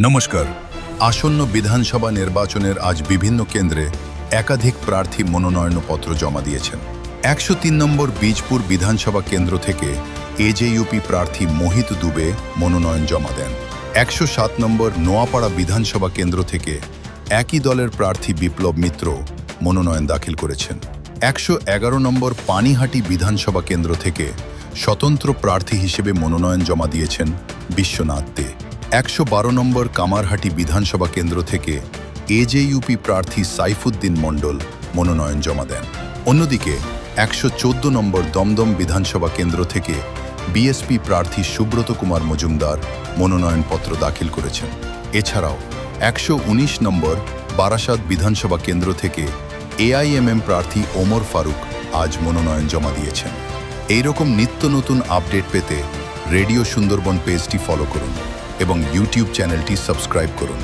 নমস্কার। আসন্ন বিধানসভা নির্বাচনের আজ বিভিন্ন কেন্দ্রে একাধিক প্রার্থী মনোনয়নপত্র জমা দিয়েছেন। 103 নম্বর বীজপুর বিধানসভা কেন্দ্র থেকে এজেইউপি প্রার্থী মোহিত দুবে মনোনয়ন জমা দেন। 107 নম্বর নোয়াপাড়া বিধানসভা কেন্দ্র থেকে একই দলের প্রার্থী বিপ্লব মিত্র মনোনয়ন দাখিল করেছেন। 111 নম্বর পানিহাটি বিধানসভা কেন্দ্র থেকে স্বতন্ত্র প্রার্থী হিসেবে মনোনয়ন জমা দিয়েছেন বিশ্বনাথ দে। 112 নম্বর কামারহাটি বিধানসভা কেন্দ্র থেকে এজেইউপি প্রার্থী সাইফুদ্দিন মণ্ডল মনোনয়ন জমা দেন। অন্যদিকে 114 নম্বর দমদম বিধানসভা কেন্দ্র থেকে বিএসপি প্রার্থী সুব্রত কুমার মজুমদার মনোনয়নপত্র দাখিল করেছেন। এছাড়াও 119 নম্বর বারাসাত বিধানসভা কেন্দ্র থেকে এআইএমএম প্রার্থী ওমর ফারুক আজ মনোনয়ন জমা দিয়েছেন। এইরকম নিত্য নতুন আপডেট পেতে রেডিও সুন্দরবন পেজটি ফলো করুন এবং ইউটিউব চ্যানেলটি সাবস্ক্রাইব করুন।